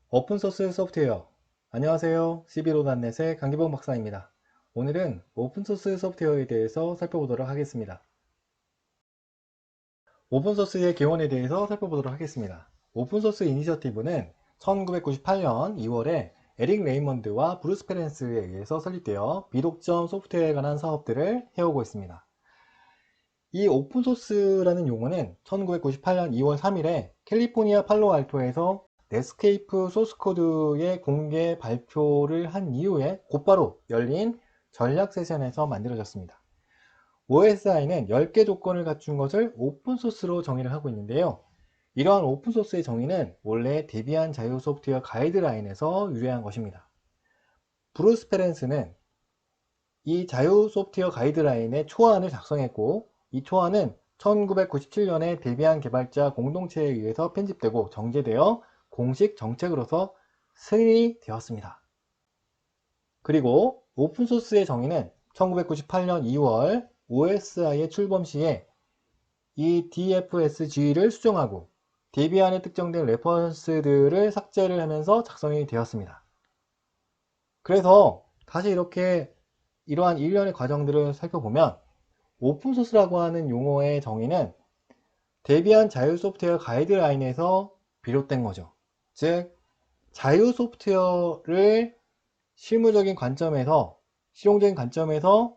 오픈소스 소프트웨어. 안녕하세요. CB로닷넷의 강기범 박사입니다. 오늘은 오픈소스 소프트웨어에 대해서 살펴보도록 하겠습니다. 오픈소스의 기원에 대해서 살펴보도록 하겠습니다. 오픈소스 이니셔티브는 1998년 2월에 에릭 레이먼드와 브루스 페렌스에 의해서 설립되어 비독점 소프트웨어에 관한 사업들을 해오고 있습니다. 이 오픈소스라는 용어는 1998년 2월 3일에 캘리포니아 팔로알토에서 넷스케이프 소스코드의 공개 발표를 한 이후에 곧바로 열린 전략 세션에서 만들어졌습니다. OSI는 10개 조건을 갖춘 것을 오픈소스로 정의를 하고 있는데요. 이러한 오픈소스의 정의는 원래 데비안 자유 소프트웨어 가이드라인에서 유래한 것입니다. 브루스 페렌스는 이 자유 소프트웨어 가이드라인의 초안을 작성했고, 이 초안은 1997년에 데비안 개발자 공동체에 의해서 편집되고 정제되어 공식 정책으로서 승인이 되었습니다. 그리고 오픈소스의 정의는 1998년 2월 OSI의 출범 시에 이 DFSG를 수정하고 데비안에 특정된 레퍼런스들을 삭제를 하면서 작성이 되었습니다. 그래서 다시 이렇게 이러한 일련의 과정들을 살펴보면 오픈소스라고 하는 용어의 정의는 데비안 자유 소프트웨어 가이드라인에서 비롯된 거죠. 즉, 자유 소프트웨어를 실무적인 관점에서, 실용적인 관점에서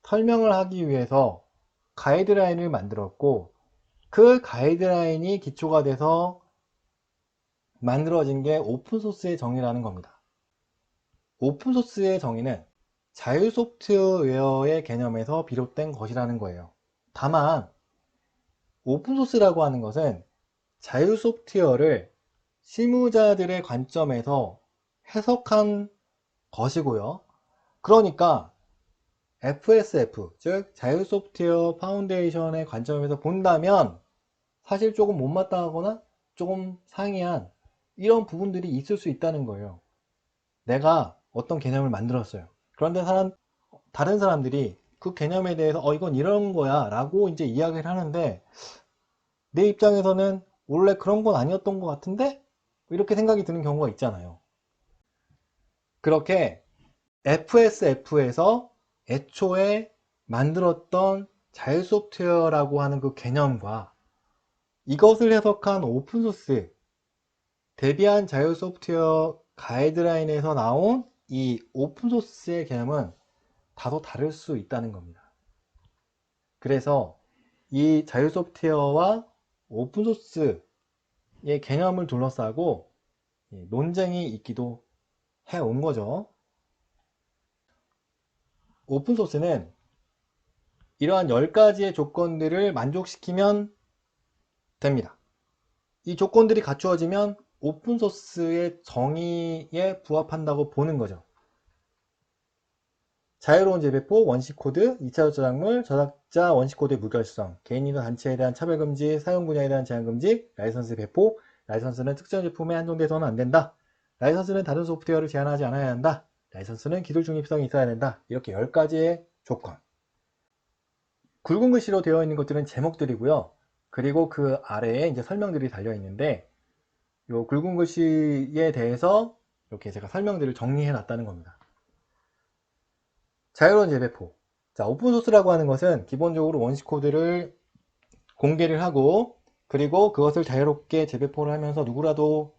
설명을 하기 위해서 가이드라인을 만들었고, 그 가이드라인이 기초가 돼서 만들어진 게 오픈소스의 정의라는 겁니다. 오픈소스의 정의는 자유 소프트웨어의 개념에서 비롯된 것이라는 거예요. 다만 오픈소스라고 하는 것은 자유 소프트웨어를 실무자들의 관점에서 해석한 것이고요. 그러니까 FSF, 즉 자유 소프트웨어 파운데이션의 관점에서 본다면 사실 조금 못마땅하거나 조금 상이한 이런 부분들이 있을 수 있다는 거예요. 내가 어떤 개념을 만들었어요. 그런데 다른 사람들이 그 개념에 대해서 이건 이런 거야 라고 이제 이야기를 하는데, 내 입장에서는 원래 그런 건 아니었던 것 같은데 이렇게 생각이 드는 경우가 있잖아요. 그렇게 FSF에서 애초에 만들었던 자유 소프트웨어라고 하는 그 개념과 이것을 해석한 오픈소스, 데비안 자유 소프트웨어 가이드라인에서 나온 이 오픈소스의 개념은 다소 다를 수 있다는 겁니다. 그래서 이 자유 소프트웨어와 오픈소스의 개념을 둘러싸고 논쟁이 있기도 해온 거죠. 오픈소스는 이러한 10가지의 조건들을 만족시키면 됩니다. 이 조건들이 갖추어지면 오픈소스의 정의에 부합한다고 보는 거죠. 자유로운 재배포, 원시코드, 2차 저작물, 저작자 원시코드의 무결성, 개인이나 단체에 대한 차별금지, 사용 분야에 대한 제한금지, 라이선스 배포, 라이선스는 특정 제품에 한정돼서는 안된다. 라이선스는 다른 소프트웨어를 제한하지 않아야 한다. 라이선스는 기술 중립성이 있어야 된다. 이렇게 10가지의 조건. 굵은 글씨로 되어 있는 것들은 제목들이고요. 그리고 그 아래에 이제 설명들이 달려 있는데, 이 굵은 글씨에 대해서 이렇게 제가 설명들을 정리해 놨다는 겁니다. 자유로운 재배포. 자, 오픈소스라고 하는 것은 기본적으로 원시 코드를 공개를 하고, 그리고 그것을 자유롭게 재배포를 하면서 누구라도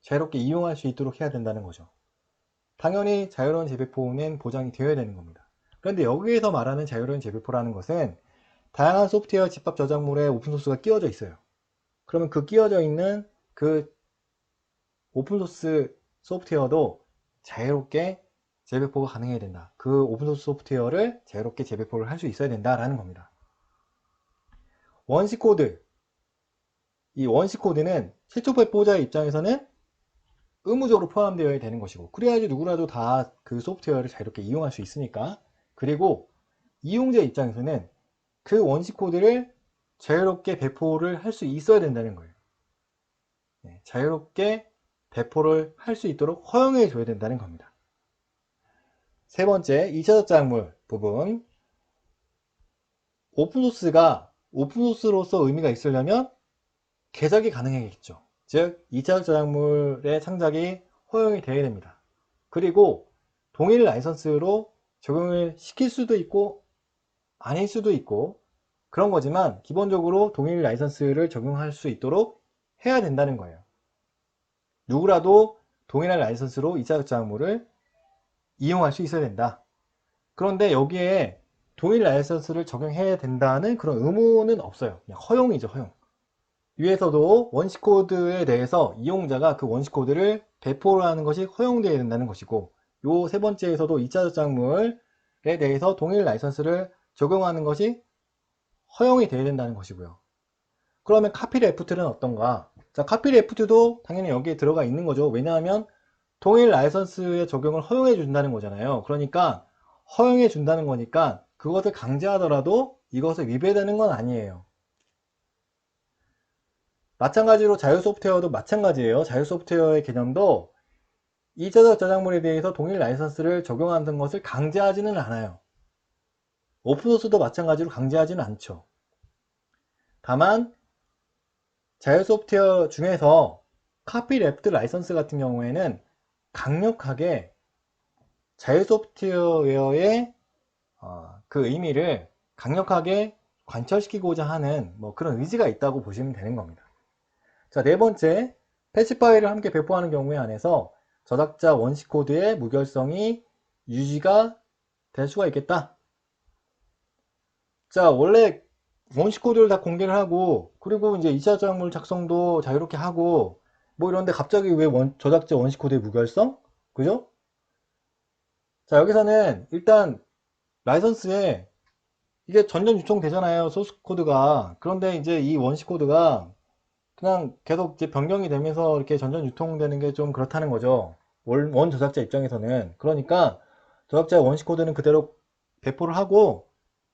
자유롭게 이용할 수 있도록 해야 된다는 거죠. 당연히 자유로운 재배포는 보장이 되어야 되는 겁니다. 그런데 여기에서 말하는 자유로운 재배포라는 것은 다양한 소프트웨어 집합 저작물에 오픈소스가 끼워져 있어요. 그러면 그 끼워져 있는 그 오픈소스 소프트웨어도 자유롭게 재배포가 가능해야 된다. 그 오픈소스 소프트웨어를 자유롭게 재배포를 할 수 있어야 된다라는 겁니다. 원시코드. 이 원시코드는 최초 배포자의 입장에서는 의무적으로 포함되어야 되는 것이고, 그래야지 누구라도 다 그 소프트웨어를 자유롭게 이용할 수 있으니까. 그리고 이용자 입장에서는 그 원시코드를 자유롭게 배포를 할 수 있어야 된다는 거예요. 자유롭게 배포를 할 수 있도록 허용해 줘야 된다는 겁니다. 세 번째, 2차 저작물 부분. 오픈소스가 오픈소스로서 의미가 있으려면 개작이 가능해야겠죠. 즉 2차적 저작물의 창작이 허용이 되어야 됩니다. 그리고 동일 라이선스로 적용을 시킬 수도 있고 아닐 수도 있고 그런 거지만 기본적으로 동일 라이선스를 적용할 수 있도록 해야 된다는 거예요. 누구라도 동일한 라이선스로 2차적 저작물을 이용할 수 있어야 된다. 그런데 여기에 동일 라이선스를 적용해야 된다는 그런 의무는 없어요. 그냥 허용이죠, 허용. 위에서도 원시 코드에 대해서 이용자가 그 원시 코드를 배포를 하는 것이 허용되어야 된다는 것이고, 요 세 번째에서도 2차 저작물에 대해서 동일 라이선스를 적용하는 것이 허용이 되어야 된다는 것이고요. 그러면 카피 레프트는 어떤가? 자, 카피 레프트도 당연히 여기에 들어가 있는 거죠. 왜냐하면 동일 라이선스의 적용을 허용해 준다는 거잖아요. 그러니까 허용해 준다는 거니까 그것을 강제하더라도 이것을 위배되는 건 아니에요. 마찬가지로 자유 소프트웨어도 마찬가지예요. 자유 소프트웨어의 개념도 2차적 저작물에 대해서 동일 라이선스를 적용하는 것을 강제하지는 않아요. 오픈소스도 마찬가지로 강제하지는 않죠. 다만 자유 소프트웨어 중에서 카피랩트 라이선스 같은 경우에는 강력하게 자유 소프트웨어의 그 의미를 강력하게 관철시키고자 하는 그런 의지가 있다고 보시면 되는 겁니다. 자, 네 번째, 패치 파일을 함께 배포하는 경우에 한해서 저작자 원시 코드의 무결성이 유지가 될 수가 있겠다. 자, 원래 원시 코드를 다 공개를 하고, 그리고 이제 2차 저작물 작성도 자유롭게 하고, 이런데 갑자기 왜 저작자 원시 코드의 무결성? 그죠? 자, 여기서는 일단 라이선스에 이게 전전 유통되잖아요, 소스 코드가. 그런데 이제 이 원시 코드가 그냥 계속 이제 변경이 되면서 이렇게 전전 유통되는 게 좀 그렇다는 거죠. 원 저작자 입장에서는. 그러니까 저작자의 원시 코드는 그대로 배포를 하고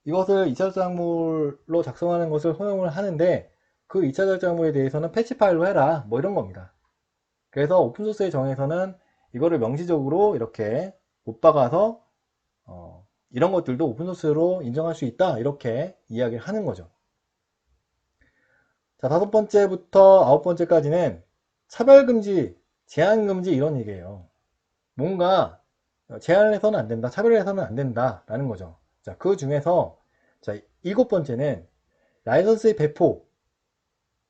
이것을 2차 저작물로 작성하는 것을 허용을 하는데 그 2차 저작물에 대해서는 패치 파일로 해라. 이런 겁니다. 그래서 오픈소스의 정에서는 이거를 명시적으로 이렇게 못 박아서 이런 것들도 오픈소스로 인정할 수 있다. 이렇게 이야기를 하는 거죠. 자, 다섯 번째부터 아홉 번째까지는 차별금지, 제한금지 이런 얘기예요. 뭔가 제한을 해서는 안 된다, 차별을 해서는 안 된다 라는 거죠. 자, 그 중에서 자, 일곱 번째는 라이선스의 배포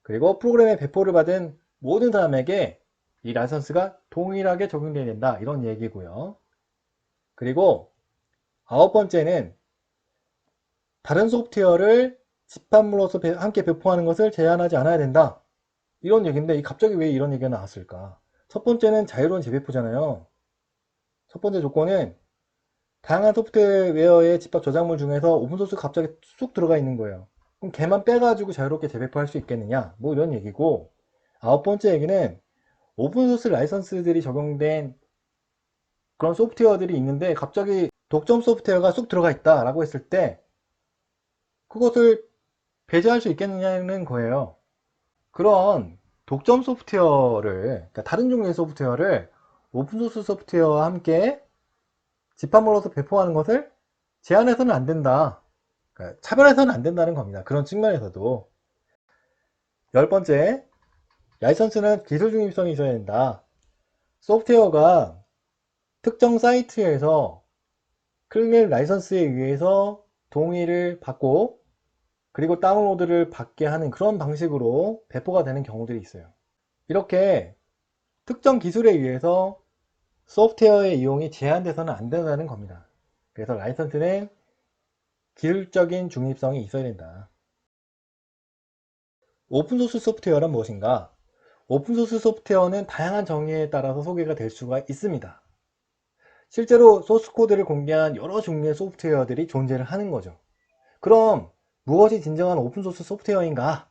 그리고 프로그램의 배포를 받은 모든 사람에게 이 라이선스가 동일하게 적용되어야 된다 이런 얘기고요. 그리고 아홉 번째는 다른 소프트웨어를 집합물로서 함께 배포하는 것을 제한하지 않아야 된다 이런 얘기인데 갑자기 왜 이런 얘기가 나왔을까? 첫 번째는 자유로운 재배포잖아요. 첫 번째 조건은 다양한 소프트웨어의 집합 저작물 중에서 오픈소스가 갑자기 쑥 들어가 있는 거예요. 그럼 걔만 빼가지고 자유롭게 재배포할 수 있겠느냐? 이런 얘기고, 아홉 번째 얘기는 오픈소스 라이선스들이 적용된 그런 소프트웨어들이 있는데 갑자기 독점 소프트웨어가 쑥 들어가 있다라고 했을 때 그것을 배제할 수 있겠느냐는 거예요. 그런 독점 소프트웨어를, 그러니까 다른 종류의 소프트웨어를 오픈소스 소프트웨어와 함께 집합물로서 배포하는 것을 제한해서는 안 된다. 그러니까 차별해서는 안 된다는 겁니다. 그런 측면에서도. 열 번째, 라이선스는 기술 중립성이 있어야 된다. 소프트웨어가 특정 사이트에서 클릭 라이선스에 의해서 동의를 받고 그리고 다운로드를 받게 하는 그런 방식으로 배포가 되는 경우들이 있어요. 이렇게 특정 기술에 의해서 소프트웨어의 이용이 제한돼서는 안 된다는 겁니다. 그래서 라이선스는 기술적인 중립성이 있어야 된다. 오픈소스 소프트웨어란 무엇인가? 오픈소스 소프트웨어는 다양한 정의에 따라서 소개가 될 수가 있습니다. 실제로 소스코드를 공개한 여러 종류의 소프트웨어들이 존재를 하는 거죠. 그럼 무엇이 진정한 오픈소스 소프트웨어인가?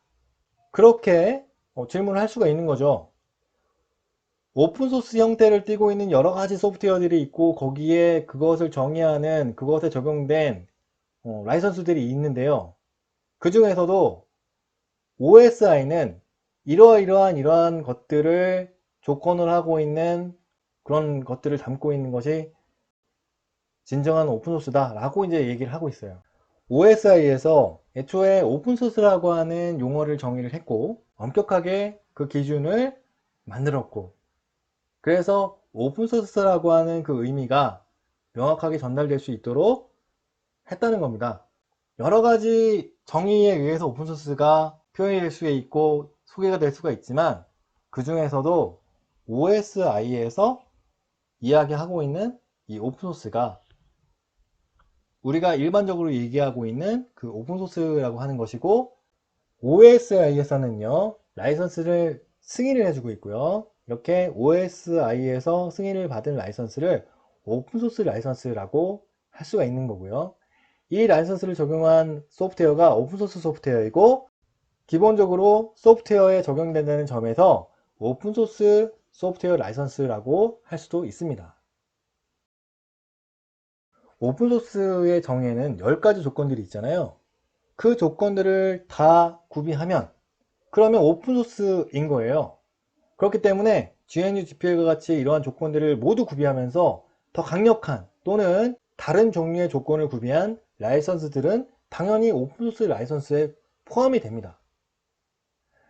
그렇게 질문을 할 수가 있는 거죠. 오픈소스 형태를 띠고 있는 여러 가지 소프트웨어들이 있고 거기에 그것을 정의하는 그것에 적용된 라이선스들이 있는데요. 그 중에서도 OSI는 이러한 것들을 조건을 하고 있는 그런 것들을 담고 있는 것이 진정한 오픈소스다 라고 이제 얘기를 하고 있어요. OSI에서 애초에 오픈소스라고 하는 용어를 정의를 했고 엄격하게 그 기준을 만들었고, 그래서 오픈소스라고 하는 그 의미가 명확하게 전달될 수 있도록 했다는 겁니다. 여러 가지 정의에 의해서 오픈소스가 표현이 될 수 있고 소개가 될 수가 있지만, 그 중에서도 OSI에서 이야기하고 있는 이 오픈소스가 우리가 일반적으로 얘기하고 있는 그 오픈소스라고 하는 것이고, OSI에서는요 라이선스를 승인을 해주고 있고요, 이렇게 OSI에서 승인을 받은 라이선스를 오픈소스 라이선스라고 할 수가 있는 거고요. 이 라이선스를 적용한 소프트웨어가 오픈소스 소프트웨어이고, 기본적으로 소프트웨어에 적용된다는 점에서 오픈소스 소프트웨어 라이선스라고 할 수도 있습니다. 오픈소스의 정의에는 10가지 조건들이 있잖아요. 그 조건들을 다 구비하면 그러면 오픈소스인 거예요. 그렇기 때문에 GNU GPL과 같이 이러한 조건들을 모두 구비하면서 더 강력한 또는 다른 종류의 조건을 구비한 라이선스들은 당연히 오픈소스 라이선스에 포함이 됩니다.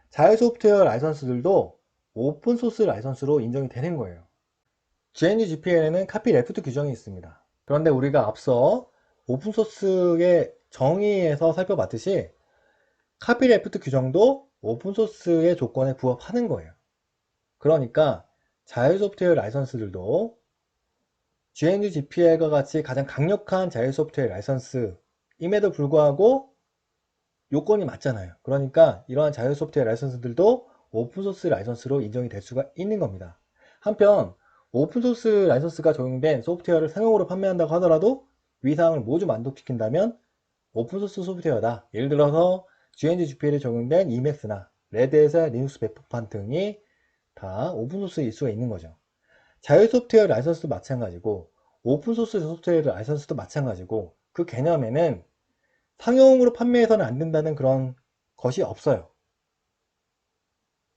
자율 소프트웨어 라이선스들도 오픈소스 라이선스로 인정이 되는 거예요. GNU GPL에는 카피레프트 규정이 있습니다. 그런데 우리가 앞서 오픈소스의 정의에서 살펴봤듯이 카피레프트 규정도 오픈소스의 조건에 부합하는 거예요. 그러니까 자율 소프트웨어 라이선스들도 GNU GPL과 같이 가장 강력한 자율 소프트웨어 라이선스임에도 불구하고 요건이 맞잖아요. 그러니까 이러한 자율 소프트웨어 라이선스들도 오픈소스 라이선스로 인정이 될 수가 있는 겁니다. 한편 오픈소스 라이선스가 적용된 소프트웨어를 상용으로 판매한다고 하더라도 위사항을 모두 만족시킨다면 오픈소스 소프트웨어다. 예를 들어서 GNU GPL에 적용된 이맥스나 레드햇의 리눅스 배포판 등이 다 오픈소스일 수가 있는 거죠. 자율 소프트웨어 라이선스도 마찬가지고 오픈소스 소프트웨어 라이선스도 마찬가지고, 그 개념에는 상용으로 판매해서는 안 된다는 그런 것이 없어요.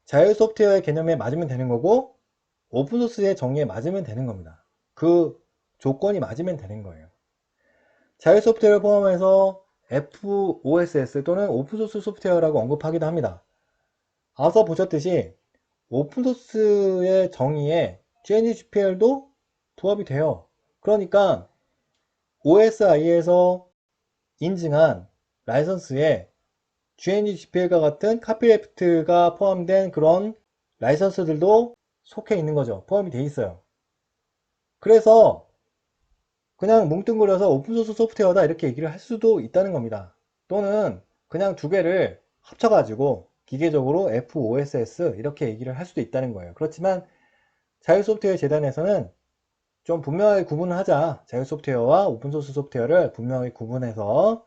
자율 소프트웨어의 개념에 맞으면 되는 거고 오픈소스의 정의에 맞으면 되는 겁니다. 그 조건이 맞으면 되는 거예요. 자율 소프트웨어를 포함해서 FOSS 또는 오픈소스 소프트웨어라고 언급하기도 합니다. 앞서 보셨듯이 오픈소스의 정의에 GNU-GPL도 부합이 돼요. 그러니까 OSI에서 인증한 라이선스에 GNU-GPL과 같은 카피레프트가 포함된 그런 라이선스들도 속해 있는 거죠. 포함이 돼 있어요. 그래서 그냥 뭉뚱그려서 오픈소스 소프트웨어다 이렇게 얘기를 할 수도 있다는 겁니다. 또는 그냥 두 개를 합쳐가지고 기계적으로 FOSS 이렇게 얘기를 할 수도 있다는 거예요. 그렇지만 자율소프트웨어 재단에서는 좀 분명하게 구분을 하자, 자율 소프트웨어와 오픈소스 소프트웨어를 분명하게 구분해서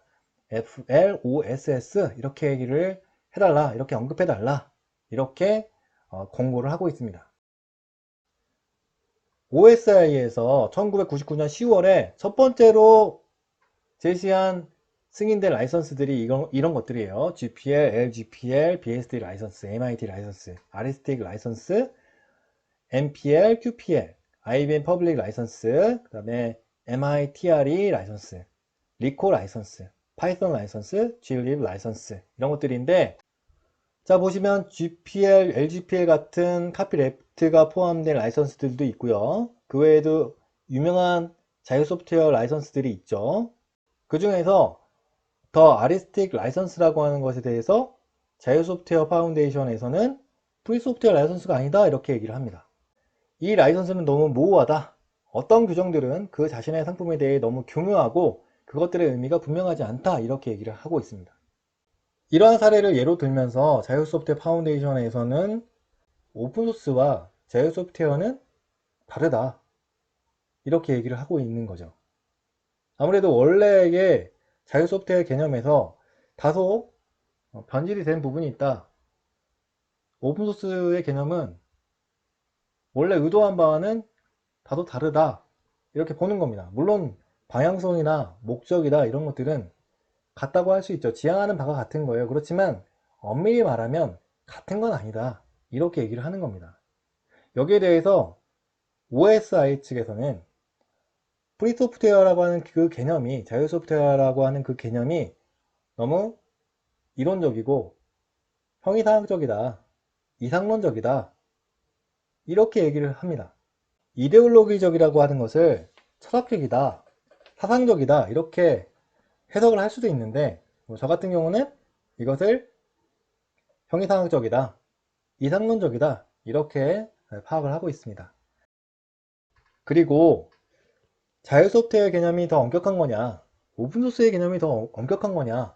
FLOSS 이렇게 얘기를 해달라, 이렇게 언급해달라, 이렇게 권고를 하고 있습니다. OSI에서 1999년 10월에 첫 번째로 제시한 승인된 라이선스들이 이런 것들이에요. GPL, LGPL, BSD 라이선스, MIT 라이선스, 아리스틱 라이선스, MPL, QPL, IBM 퍼블릭 라이선스, 그 다음에 MITRE 라이선스, 리코 라이선스, 파이썬 라이선스, glib 라이선스, 이런 것들인데, 자 보시면 GPL, LGPL 같은 카피레프트가 포함된 라이선스들도 있고요. 그 외에도 유명한 자율 소프트웨어 라이선스들이 있죠. 그 중에서 더 아리스틱 라이선스라고 하는 것에 대해서 자율 소프트웨어 파운데이션에서는 프리 소프트웨어 라이선스가 아니다 이렇게 얘기를 합니다. 이 라이선스는 너무 모호하다. 어떤 규정들은 그 자신의 상품에 대해 너무 교묘하고 그것들의 의미가 분명하지 않다 이렇게 얘기를 하고 있습니다. 이러한 사례를 예로 들면서 자율 소프트웨어 파운데이션에서는 오픈소스와 자율 소프트웨어는 다르다 이렇게 얘기를 하고 있는 거죠. 아무래도 원래의 자율 소프트웨어 개념에서 다소 변질이 된 부분이 있다. 오픈소스의 개념은 원래 의도한 바와는 다소 다르다 이렇게 보는 겁니다. 물론 방향성이나 목적이다 이런 것들은 같다고 할 수 있죠. 지향하는 바가 같은 거예요. 그렇지만 엄밀히 말하면 같은 건 아니다 이렇게 얘기를 하는 겁니다. 여기에 대해서 OSI 측에서는 프리 소프트웨어라고 하는 그 개념이, 자율 소프트웨어라고 하는 그 개념이 너무 이론적이고 형이상학적이다, 이상론적이다 이렇게 얘기를 합니다. 이데올로기적이라고 하는 것을 철학적이다, 사상적이다 이렇게 해석을 할 수도 있는데 저 같은 경우는 이것을 형이상학적이다, 이상론적이다 이렇게 파악을 하고 있습니다. 그리고 자율 소프트웨어 개념이 더 엄격한 거냐, 오픈소스의 개념이 더 엄격한 거냐,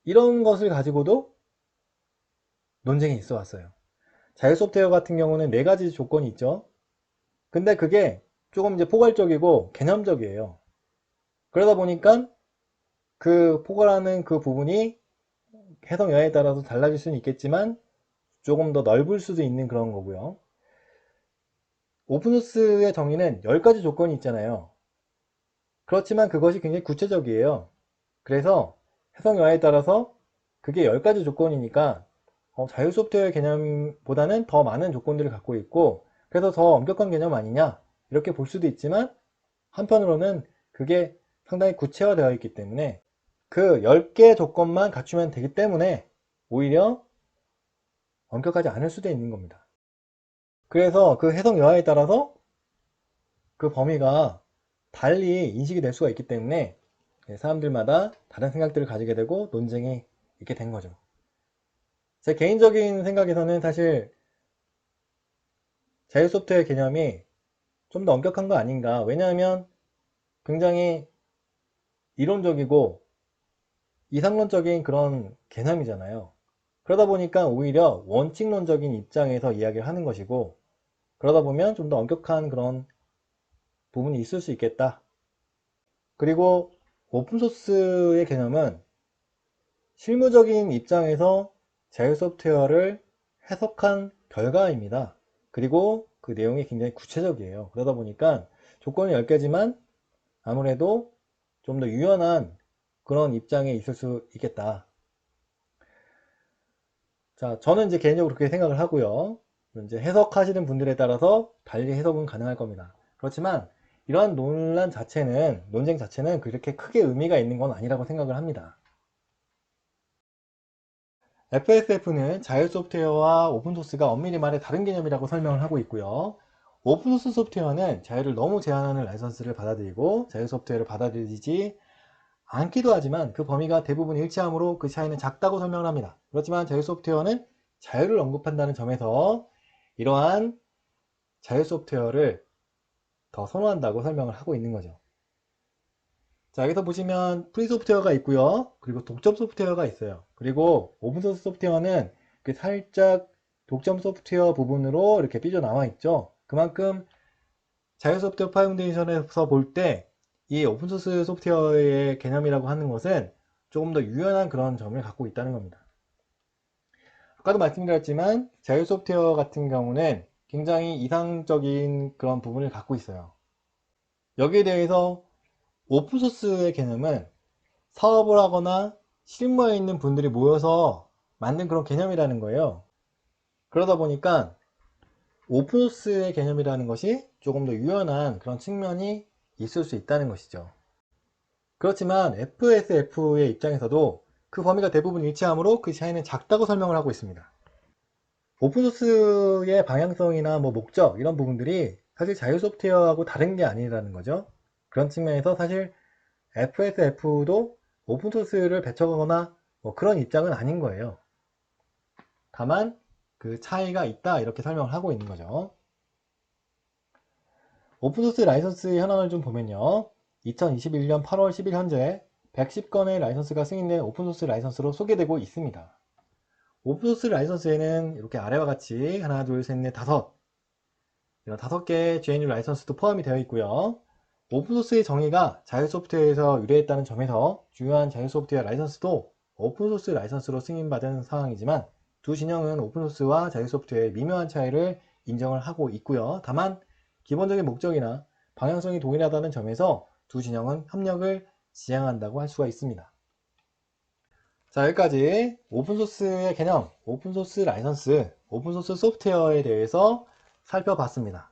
이런 것을 가지고도 논쟁이 있어 왔어요. 자율 소프트웨어 같은 경우는 4가지 조건이 있죠. 근데 그게 조금 이제 포괄적이고 개념적이에요. 그러다 보니까 그 포괄하는 그 부분이 해석 여하에 따라서 달라질 수는 있겠지만 조금 더 넓을 수도 있는 그런 거고요. 오픈소스의 정의는 10가지 조건이 있잖아요. 그렇지만 그것이 굉장히 구체적이에요. 그래서 해석 여하에 따라서 그게 10가지 조건이니까 자율 소프트웨어 개념보다는 더 많은 조건들을 갖고 있고 그래서 더 엄격한 개념 아니냐 이렇게 볼 수도 있지만 한편으로는 그게 상당히 구체화되어 있기 때문에 그 10개 조건만 갖추면 되기 때문에 오히려 엄격하지 않을 수도 있는 겁니다. 그래서 그 해석 여하에 따라서 그 범위가 달리 인식이 될 수가 있기 때문에 사람들마다 다른 생각들을 가지게 되고 논쟁이 있게 된 거죠. 제 개인적인 생각에서는 사실 자율 소프트웨어 개념이 좀 더 엄격한 거 아닌가. 왜냐하면 굉장히 이론적이고 이상론적인 그런 개념이잖아요. 그러다 보니까 오히려 원칙론적인 입장에서 이야기를 하는 것이고 그러다 보면 좀 더 엄격한 그런 부분이 있을 수 있겠다. 그리고 오픈소스의 개념은 실무적인 입장에서 자율 소프트웨어를 해석한 결과입니다. 그리고 그 내용이 굉장히 구체적이에요. 그러다 보니까 조건이 10개지만 아무래도 좀 더 유연한 그런 입장에 있을 수 있겠다. 자, 저는 이제 개인적으로 그렇게 생각을 하고요. 이제 해석하시는 분들에 따라서 달리 해석은 가능할 겁니다. 그렇지만 이러한 논쟁 자체는 그렇게 크게 의미가 있는 건 아니라고 생각을 합니다. FSF는 자율 소프트웨어와 오픈소스가 엄밀히 말해 다른 개념이라고 설명을 하고 있고요. 오픈소스 소프트웨어는 자율을 너무 제한하는 라이선스를 받아들이고 자율 소프트웨어를 받아들이지 않기도 하지만 그 범위가 대부분 일치하므로 그 차이는 작다고 설명을 합니다. 그렇지만 자율 소프트웨어는 자율을 언급한다는 점에서 이러한 자율 소프트웨어를 더 선호한다고 설명을 하고 있는 거죠. 자, 여기서 보시면 프리 소프트웨어가 있고요. 그리고 독점 소프트웨어가 있어요. 그리고 오픈소스 소프트웨어는 그 살짝 독점 소프트웨어 부분으로 이렇게 삐져나와 있죠. 그만큼 자율 소프트웨어 파운데이션에서 볼 때 이 오픈소스 소프트웨어의 개념이라고 하는 것은 조금 더 유연한 그런 점을 갖고 있다는 겁니다. 아까도 말씀드렸지만 자율 소프트웨어 같은 경우는 굉장히 이상적인 그런 부분을 갖고 있어요. 여기에 대해서 오픈소스의 개념은 사업을 하거나 실무에 있는 분들이 모여서 만든 그런 개념이라는 거예요. 그러다 보니까 오픈소스의 개념이라는 것이 조금 더 유연한 그런 측면이 있을 수 있다는 것이죠. 그렇지만 FSF의 입장에서도 그 범위가 대부분 일치하므로 그 차이는 작다고 설명을 하고 있습니다. 오픈소스의 방향성이나 뭐 목적 이런 부분들이 사실 자율 소프트웨어하고 다른 게 아니라는 거죠. 그런 측면에서 사실 FSF도 오픈소스를 배척하거나 뭐 그런 입장은 아닌 거예요. 다만 그 차이가 있다 이렇게 설명을 하고 있는 거죠. 오픈소스 라이선스 현황을 좀 보면요. 2021년 8월 10일 현재 110건의 라이선스가 승인된 오픈소스 라이선스로 소개되고 있습니다. 오픈소스 라이선스에는 이렇게 아래와 같이 하나, 둘, 셋, 넷, 다섯 이런 5개의 GNU 라이선스도 포함이 되어 있고요. 오픈소스의 정의가 자율 소프트웨어에서 유래했다는 점에서 중요한 자율 소프트웨어 라이선스도 오픈소스 라이선스로 승인받은 상황이지만 두 진영은 오픈소스와 자율 소프트웨어의 미묘한 차이를 인정을 하고 있고요. 다만 기본적인 목적이나 방향성이 동일하다는 점에서 두 진영은 협력을 지향한다고 할 수가 있습니다. 자, 여기까지 오픈소스의 개념, 오픈소스 라이선스, 오픈소스 소프트웨어에 대해서 살펴봤습니다.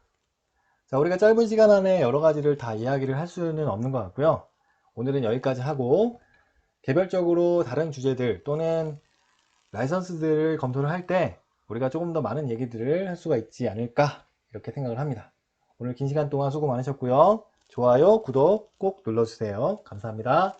자, 우리가 짧은 시간 안에 여러 가지를 다 이야기를 할 수는 없는 것 같고요. 오늘은 여기까지 하고 개별적으로 다른 주제들 또는 라이선스들을 검토를 할 때 우리가 조금 더 많은 얘기들을 할 수가 있지 않을까 이렇게 생각을 합니다. 오늘 긴 시간 동안 수고 많으셨고요. 좋아요, 구독 꼭 눌러주세요. 감사합니다.